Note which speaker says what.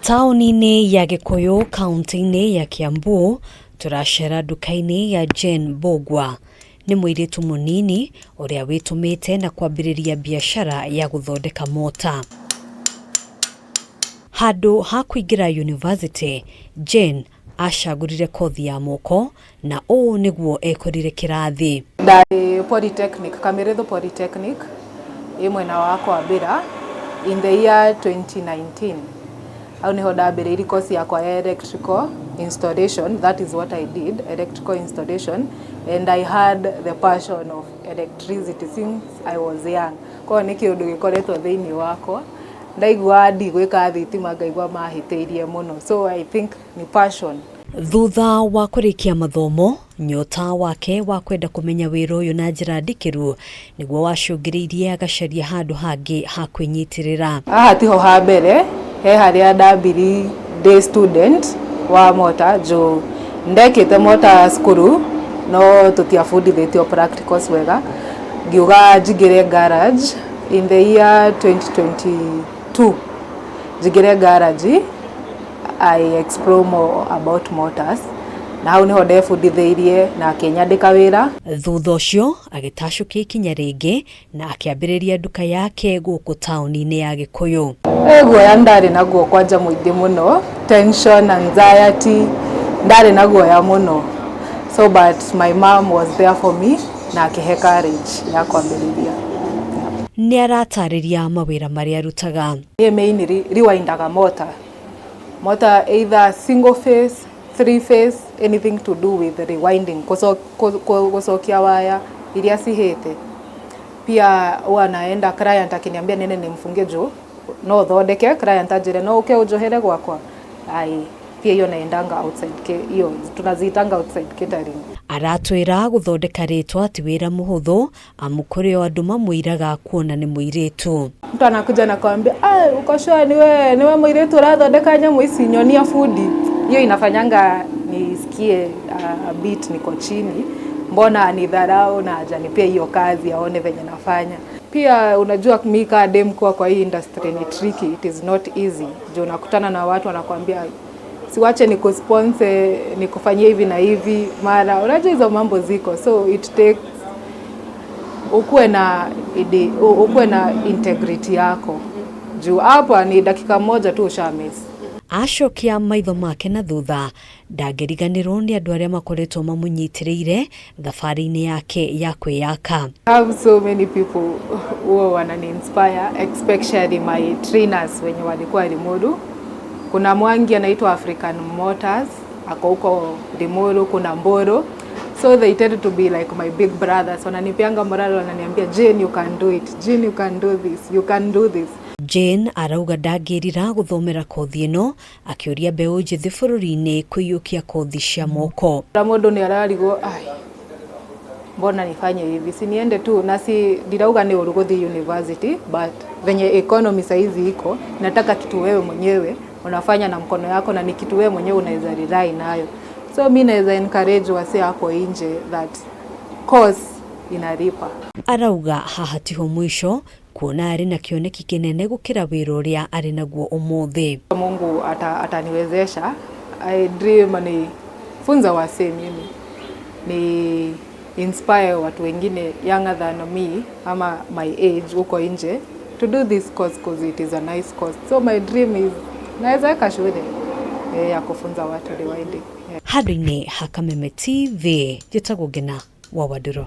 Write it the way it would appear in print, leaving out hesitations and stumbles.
Speaker 1: Taũni-inĩ ya Gĩkũyũ kaunti-inĩ ya Kiambu turacera nduka-inĩ ya Jane Mbũgua nĩ mũirĩtu mũnini ũrĩa wĩtũmĩte na kwambĩrĩria biacara ya gũthondeka mota. Handũ ha kũingĩra university, Jane acagũrire kothi ya moko na ũũ nĩguo ekorire kĩrathi.
Speaker 2: Ndarĩ Polytechnic, Kameretho Polytechnic, mwena wa Kwambĩra in the year 2019. Au niho ndambĩrĩirie course yakwa ya electrical installation. That is what I did, electrical installation, and I had the passion of electricity since I was young. Kwa nĩ kĩũndũ gĩkoretwo thĩinĩ wakwa, ndaigua ndigwĩka thitima ngaigua mahĩtĩirie mũno, so I think ni passion.
Speaker 1: Thutha wa kũrĩkia mathomo, nyota wake wa kwenda kũmenya wĩra ũyũ na njĩra ndikĩru nĩguo wacũngĩrĩirie agacaria handũ hangĩ ha kwĩnyitĩrĩra. Haha
Speaker 2: tiho ha mbere, he harĩa ndambiri day student wa mota jo ndekĩte mota cukuru no tũtiabundithĩtio practicals wega, ngiuga njingĩre garage in the year 2022. Njingĩre garage, I explore more about motors. Na hau niho ndebundithĩirie na akĩnyandĩka wĩra.
Speaker 1: Thutha ũcio agĩtacũkia ikinya rĩngĩ na akĩambĩrĩria nduka yake gũkũ taũni-inĩ ya Gĩkũyũ.
Speaker 2: Guoya ndarĩ naguo kwanja mũingĩ mũno, tension, anxiety, ndarĩ na guoya mũno. So but my mom was there for me na akĩhe courage ya kwambĩrĩria.
Speaker 1: Nĩ aratarĩria mawĩra marĩa arutaga.
Speaker 2: Mainly rewindaga motor either single phase, three phase, anything to do with the rewinding, kusokia waya iria sihete. Pia wanaenda client akiniambia nene nimfunge juu, no thondeke, client ajire no uke ujohere gwakwa. Pia hiyo naendanga outside, hiyo tunaziitanga outside catering. Aratwĩra gũthondeka rĩtwa ti wĩra mũhũthũ, amu kũrĩ o andũ mamũiraga kuona nĩ mũirĩtu. Mtu anakuja na kwambia uko sure niwe mũirĩtu ũrathondeka nyamũ ici, nyonia fundi. Hiyo inafanyanga nisikie a bit niko chini, mbona anidharau na ajanipea hiyo kazi aone venye nafanya. Pia unajua mika dem kwa hii industry ni tricky, it is not easy. Jo nakutana na watu wanakuambia siwache nikusponsor, nikufanyie hivi na hivi, mara unajua hizo mambo ziko, so it takes ukuwe na integrity yako. Juu hapa ni dakika moja tu ushamis. Acokia maitho make na thutha ndangĩriganĩrwo nĩ andũ arĩa makoretwo mamũnyitĩrĩire thabarĩ-inĩ yake ya kwĩyaka. I have so many people who wanani inspire, especially my trainers wenye walikuwa Limuru. Kuna Mwangi anaitwa African Motors, ako huko Limuru, kuna Mboro. So they tend to be like my big brothers. Wananipeanga morale, wananiambia Jane, you can do it. Jane, you can do this. You can do this. Jane arauga ndangĩrira gũthomera kothi ĩno, akĩũria mbeũ njĩthĩ bũrũri-inĩ kũiyũkia kothi cia moko. Mũndũ nĩ ararigwo mbona nifanye hivi, si niende tu, na si ndirauga ni ũru gũthiĩ university, but venye economy saizi iko, nataka kitu wewe mwenyewe unafanya na mkono yako na ni kitu wewe mwenyewe unaweza rely nayo. So mimi naweza encourage wase hapo nje that course inalipa. Arauga haha tiho mwisho, kuona arĩ na kĩoneki kĩnene gũkĩra wĩra ũrĩa arĩ naguo ũmũthĩ. Mungu ataniwezesha. I dream ni funza wase mimi, ni inspire watu wengine younger than me ama my age huko nje to do this course because it is a nice course. So my dream is naweza kashule ya kufunza watu rewinding. Handũ-inĩ ha Kameme TV, njĩtagwo Ngina wa Waduro.